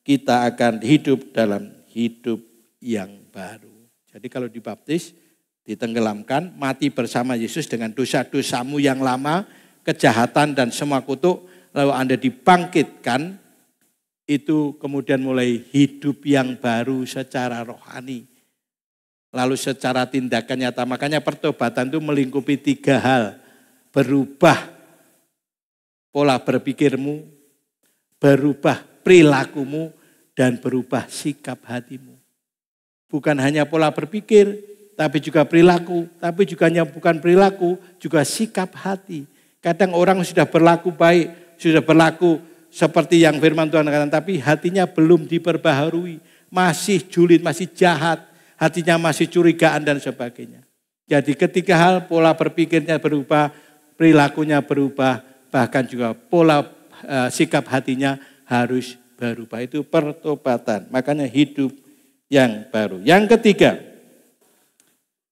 kita akan hidup dalam hidup yang baru. Jadi kalau dibaptis, ditenggelamkan, mati bersama Yesus dengan dosa-dosamu yang lama, kejahatan dan semua kutuk. Lalu Anda dibangkitkan, itu kemudian mulai hidup yang baru secara rohani. Lalu secara tindakan nyata. Makanya pertobatan itu melingkupi 3 hal. Berubah pola berpikirmu, berubah perilakumu, dan berubah sikap hatimu. Bukan hanya pola berpikir, tapi juga perilaku. Tapi juga bukan perilaku, juga sikap hati. Kadang orang sudah berlaku baik, sudah berlaku seperti yang firman Tuhan katakan, tapi hatinya belum diperbaharui. Masih julid, masih jahat. Hatinya masih curigaan dan sebagainya. Jadi ketika hal pola berpikirnya berubah, perilakunya berubah, bahkan juga pola sikap hatinya harus berubah. Itu pertobatan. Makanya hidup yang baru. Yang ketiga,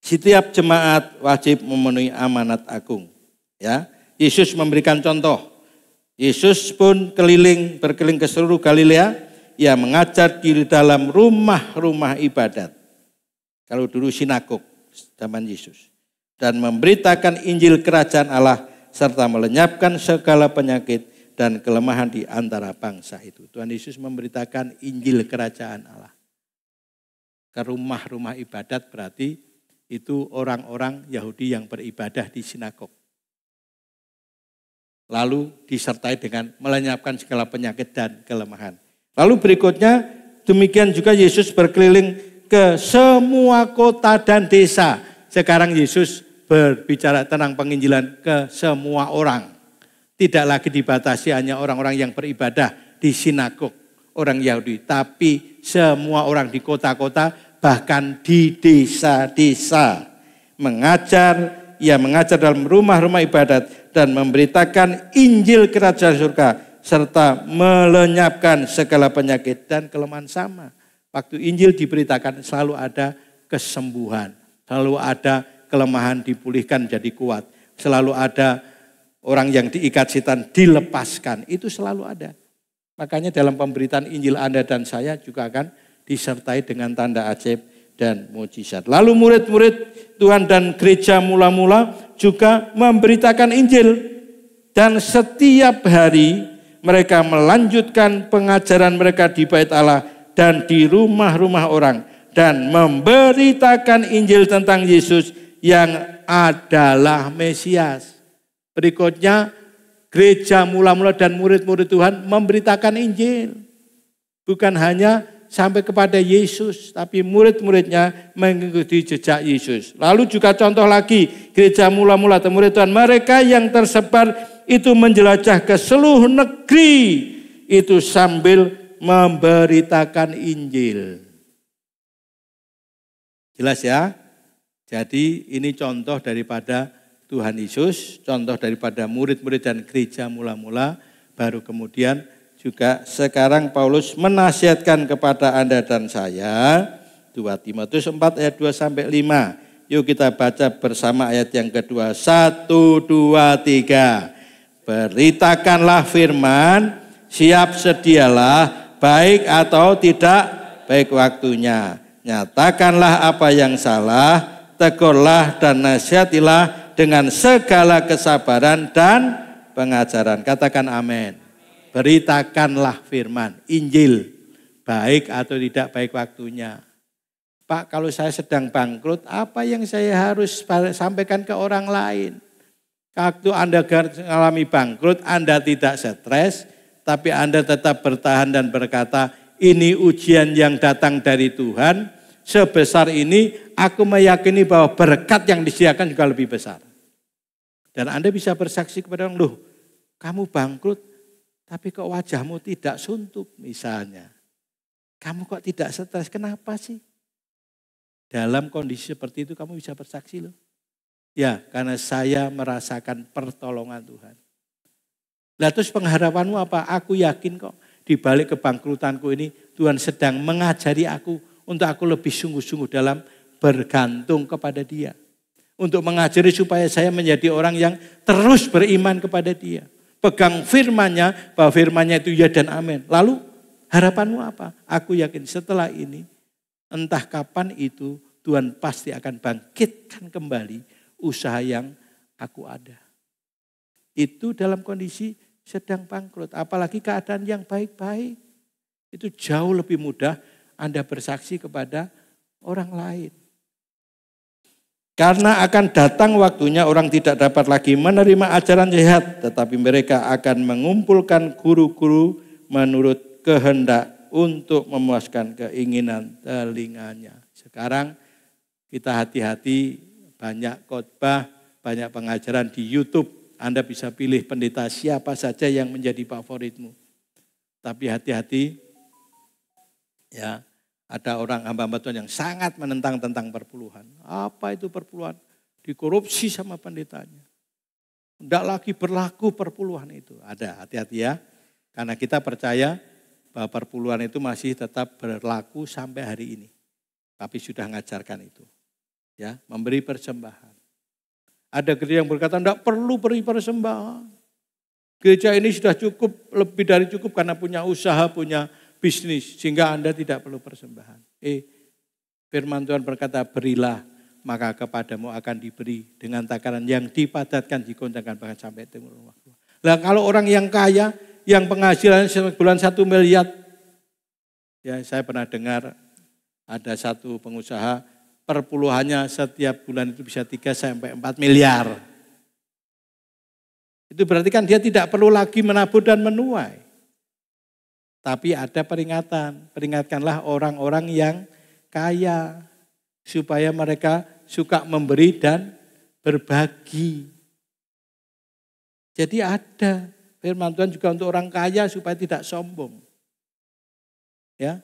setiap jemaat wajib memenuhi amanat agung. Ya, Yesus memberikan contoh. Yesus pun berkeliling ke seluruh Galilea, ia mengajar di dalam rumah-rumah ibadat. Kalau dulu sinagog zaman Yesus. Dan memberitakan Injil Kerajaan Allah serta melenyapkan segala penyakit dan kelemahan di antara bangsa itu. Tuhan Yesus memberitakan Injil Kerajaan Allah. Ke rumah-rumah ibadat berarti itu orang-orang Yahudi yang beribadah di sinagog. Lalu disertai dengan melenyapkan segala penyakit dan kelemahan. Lalu berikutnya, demikian juga Yesus berkeliling ke semua kota dan desa. Sekarang Yesus berbicara tentang penginjilan ke semua orang. Tidak lagi dibatasi hanya orang-orang yang beribadah di sinagog orang Yahudi. Tapi semua orang di kota-kota, bahkan di desa-desa. Ia mengajar dalam rumah-rumah ibadat dan memberitakan Injil Kerajaan Surga serta melenyapkan segala penyakit dan kelemahan sama. Waktu Injil diberitakan selalu ada kesembuhan, Selalu ada kelemahan dipulihkan jadi kuat. Selalu ada orang yang diikat setan dilepaskan. Itu selalu ada. Makanya dalam pemberitaan Injil Anda dan saya juga akan disertai dengan tanda ajaib dan mujizat. Lalu murid-murid Tuhan dan gereja mula-mula juga memberitakan Injil. Dan setiap hari mereka melanjutkan pengajaran mereka di bait Allah dan di rumah-rumah orang. Dan memberitakan Injil tentang Yesus yang adalah Mesias. Berikutnya gereja mula-mula dan murid-murid Tuhan memberitakan Injil. Bukan hanya sampai kepada Yesus, tapi murid-muridnya mengikuti jejak Yesus. Lalu juga contoh lagi, gereja mula-mula dan murid Tuhan, mereka yang tersebar itu menjelajah ke seluruh negeri, itu sambil memberitakan Injil. Jelas ya? Jadi ini contoh daripada Tuhan Yesus, contoh daripada murid-murid dan gereja mula-mula, baru kemudian juga sekarang Paulus menasihatkan kepada Anda dan saya, 2 Timotius 4 ayat 2-5. Yuk kita baca bersama ayat yang kedua, 1, 2, 3. Beritakanlah firman, siap sedialah, baik atau tidak baik waktunya. Nyatakanlah apa yang salah, tegurlah dan nasihatilah dengan segala kesabaran dan pengajaran. Katakan amin. Beritakanlah firman, Injil, baik atau tidak baik waktunya. Pak, kalau saya sedang bangkrut, apa yang saya harus sampaikan ke orang lain? Waktu Anda mengalami bangkrut, Anda tidak stres, tapi Anda tetap bertahan dan berkata, ini ujian yang datang dari Tuhan. Sebesar ini aku meyakini bahwa berkat yang disediakan juga lebih besar. Dan Anda bisa bersaksi kepada orang, loh kamu bangkrut tapi kok wajahmu tidak suntuk misalnya. Kamu kok tidak stres, kenapa sih? Dalam kondisi seperti itu kamu bisa bersaksi loh. Ya karena saya merasakan pertolongan Tuhan. Lah terus pengharapanmu apa? Aku yakin kok di balik kebangkrutanku ini Tuhan sedang mengajari aku untuk aku lebih sungguh-sungguh dalam bergantung kepada Dia. Untuk mengajari supaya saya menjadi orang yang terus beriman kepada Dia. Pegang firman-Nya, bahwa firman-Nya itu ya dan amin. Lalu harapanmu apa? Aku yakin setelah ini, entah kapan itu Tuhan pasti akan bangkitkan kembali usaha yang aku ada. Itu dalam kondisi sedang bangkrut. Apalagi keadaan yang baik-baik. Itu jauh lebih mudah Anda bersaksi kepada orang lain. Karena akan datang waktunya orang tidak dapat lagi menerima ajaran sehat, tetapi mereka akan mengumpulkan guru-guru menurut kehendak untuk memuaskan keinginan telinganya. Sekarang kita hati-hati, banyak khotbah, banyak pengajaran di YouTube. Anda bisa pilih pendeta siapa saja yang menjadi favoritmu. Tapi hati-hati, ya, ada orang hamba-hamba Tuhan yang sangat menentang tentang perpuluhan. Apa itu perpuluhan? Dikorupsi sama pendetanya. Tidak lagi berlaku perpuluhan itu. Ada, hati-hati ya. Karena kita percaya bahwa perpuluhan itu masih tetap berlaku sampai hari ini. Tapi sudah mengajarkan itu. Ya, memberi persembahan. Ada gereja yang berkata tidak perlu beri persembahan. Gereja ini sudah cukup, lebih dari cukup karena punya usaha, punya bisnis, sehingga Anda tidak perlu persembahan. Firman Tuhan berkata, berilah, maka kepadamu akan diberi dengan takaran yang dipadatkan, dikontangkan bahkan sampai timur waktu. Nah kalau orang yang kaya, yang penghasilannya sebulan 1 miliar, ya saya pernah dengar ada satu pengusaha, perpuluhannya setiap bulan itu bisa 3-4 miliar. Itu berarti kan dia tidak perlu lagi menabur dan menuai. Tapi ada peringatan, peringatkanlah orang-orang yang kaya supaya mereka suka memberi dan berbagi. Jadi ada firman Tuhan juga untuk orang kaya supaya tidak sombong. Ya,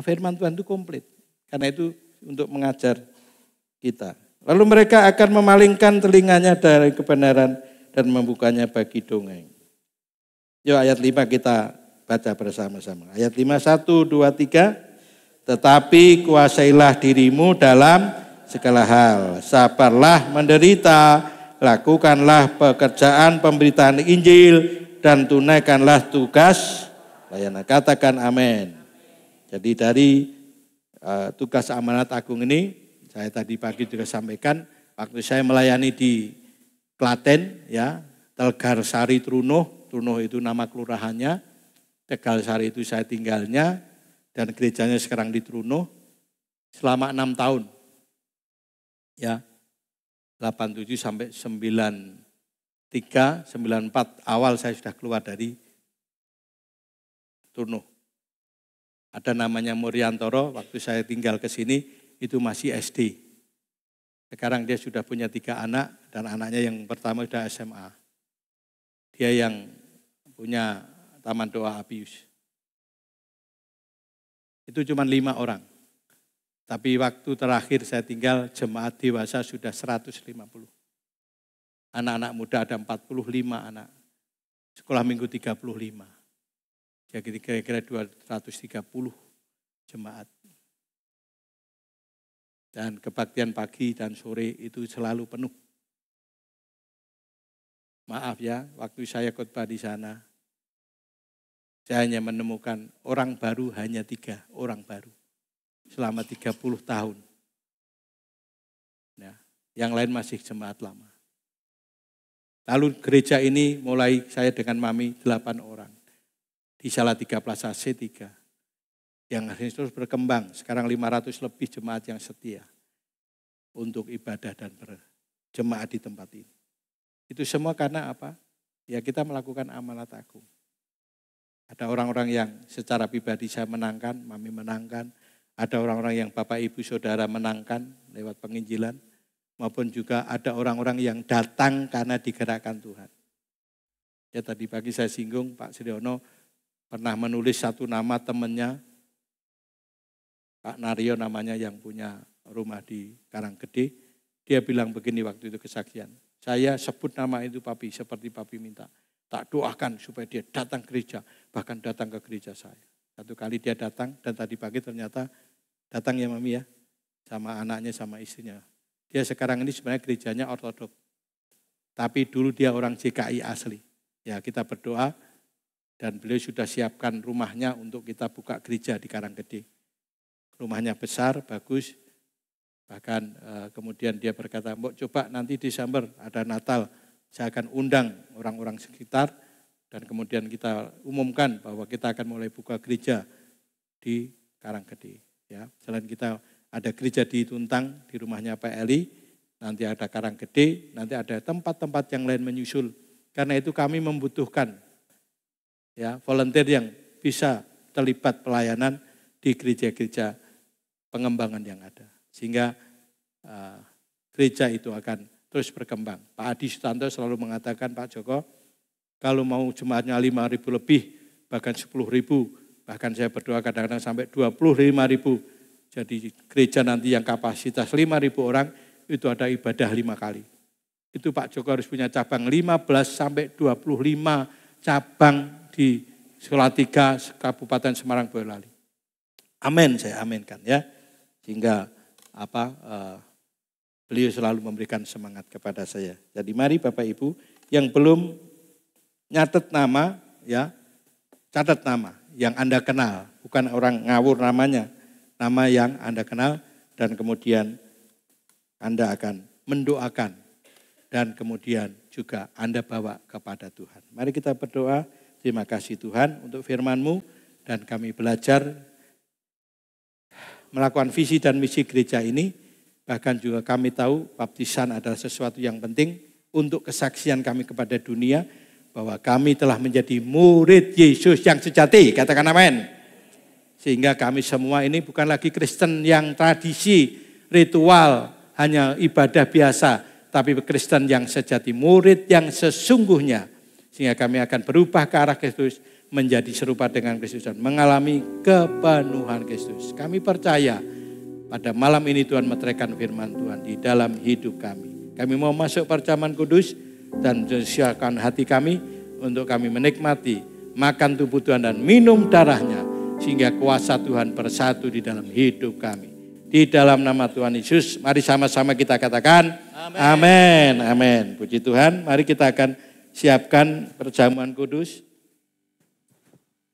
firman Tuhan itu komplit. Karena itu untuk mengajar kita. Lalu mereka akan memalingkan telinganya dari kebenaran dan membukanya bagi dongeng. Yuk ayat 5 kita baca bersama-sama. Ayat 5, 1, 2, 3. Tetapi kuasailah dirimu dalam segala hal. Sabarlah menderita, lakukanlah pekerjaan pemberitaan Injil, dan tunaikanlah tugas pelayanan. Katakan amin. Jadi dari tugas amanat agung ini, saya tadi pagi juga sampaikan, waktu saya melayani di Klaten, ya, Tegalsari Trunuh itu nama kelurahannya, Tegalsari itu saya tinggalnya, dan gerejanya sekarang di Trunuh, selama 6 tahun. Ya, 87 sampai 93, 94 awal saya sudah keluar dari Trunuh. Ada namanya Muriantoro, waktu saya tinggal ke sini itu masih SD. Sekarang dia sudah punya 3 anak dan anaknya yang pertama sudah SMA. Dia yang punya Taman Doa Abius. Itu cuma 5 orang. Tapi waktu terakhir saya tinggal jemaat dewasa sudah 150. Anak-anak muda ada 45 anak. Sekolah minggu 35. Jadi kira-kira 230 jemaat. Dan kebaktian pagi dan sore itu selalu penuh. Maaf ya, waktu saya khotbah di sana, saya hanya menemukan orang baru hanya 3 orang baru. Selama 30 tahun. Nah, yang lain masih jemaat lama. Lalu gereja ini mulai saya dengan Mami 8 orang. Di Salatiga Plaza C3. Yang terus berkembang. Sekarang 500 lebih jemaat yang setia. Untuk ibadah dan berjemaat di tempat ini. Itu semua karena apa? Ya kita melakukan amanat agung. Ada orang-orang yang secara pribadi saya menangkan, Mami menangkan. Ada orang-orang yang Bapak Ibu Saudara menangkan lewat penginjilan. Maupun juga ada orang-orang yang datang karena digerakkan Tuhan. Ya tadi pagi saya singgung Pak Sriono pernah menulis satu nama temannya, Pak Naryo namanya yang punya rumah di Karanggede. Dia bilang begini waktu itu kesaksian. Saya sebut nama itu Papi, seperti Papi minta. Tak doakan supaya dia datang gereja, bahkan datang ke gereja saya. Satu kali dia datang dan tadi pagi ternyata datang ya Mami ya, sama anaknya sama istrinya. Dia sekarang ini sebenarnya gerejanya ortodok. Tapi dulu dia orang JKI asli. Ya kita berdoa dan beliau sudah siapkan rumahnya untuk kita buka gereja di Karanggede. Rumahnya besar, bagus. Bahkan kemudian dia berkata, "Mbok coba nanti Desember ada Natal, saya akan undang orang-orang sekitar dan kemudian kita umumkan bahwa kita akan mulai buka gereja di Karanggede." Ya, selain kita ada gereja di Tuntang di rumahnya Pak Eli, nanti ada Karanggede, nanti ada tempat-tempat yang lain menyusul. Karena itu kami membutuhkan ya volunteer yang bisa terlibat pelayanan di gereja-gereja pengembangan yang ada. Sehingga gereja itu akan terus berkembang. Pak Adi Sutanto selalu mengatakan, Pak Joko, kalau mau jemaatnya 5.000 lebih, bahkan 10.000, bahkan saya berdoa kadang-kadang sampai 25.000. Jadi gereja nanti yang kapasitas 5.000 orang, itu ada ibadah 5 kali. Itu Pak Joko harus punya cabang 15 sampai 25 cabang di Salatiga, Kabupaten Semarang, Boyolali. Amin, saya aminkan ya. Sehingga beliau selalu memberikan semangat kepada saya. Jadi mari Bapak Ibu yang belum nyatet nama, ya catat nama yang Anda kenal. Bukan orang ngawur namanya, nama yang Anda kenal dan kemudian Anda akan mendoakan dan kemudian juga Anda bawa kepada Tuhan. Mari kita berdoa. Terima kasih Tuhan untuk firman-Mu dan kami belajar melakukan visi dan misi gereja ini. Bahkan juga kami tahu baptisan adalah sesuatu yang penting untuk kesaksian kami kepada dunia bahwa kami telah menjadi murid Yesus yang sejati. Katakan amin. Sehingga kami semua ini bukan lagi Kristen yang tradisi, ritual, hanya ibadah biasa. Tapi Kristen yang sejati, murid yang sesungguhnya. Sehingga kami akan berubah ke arah Kristus, menjadi serupa dengan Kristus dan mengalami kepenuhan Kristus. Kami percaya pada malam ini Tuhan meteraikan firman Tuhan di dalam hidup kami. Kami mau masuk perjamuan kudus dan siapkan hati kami untuk kami menikmati makan tubuh Tuhan dan minum darahnya. Sehingga kuasa Tuhan bersatu di dalam hidup kami. Di dalam nama Tuhan Yesus, mari sama-sama kita katakan amin. Amin. Puji Tuhan, mari kita akan siapkan perjamuan kudus.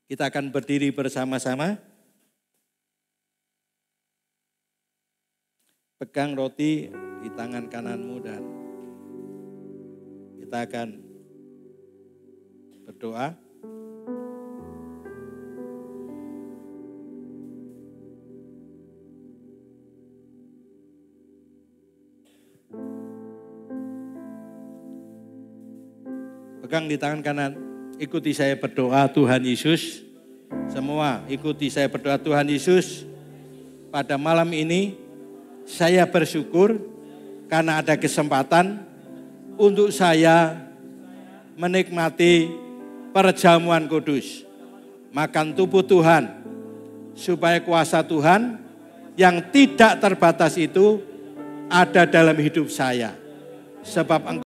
Kita akan berdiri bersama-sama. Pegang roti di tangan kananmu dan kita akan berdoa. Pegang di tangan kanan, ikuti saya berdoa Tuhan Yesus. Semua ikuti saya berdoa Tuhan Yesus. Pada malam ini saya bersyukur karena ada kesempatan untuk saya menikmati perjamuan kudus. Makan tubuh Tuhan supaya kuasa Tuhan yang tidak terbatas itu ada dalam hidup saya. Sebab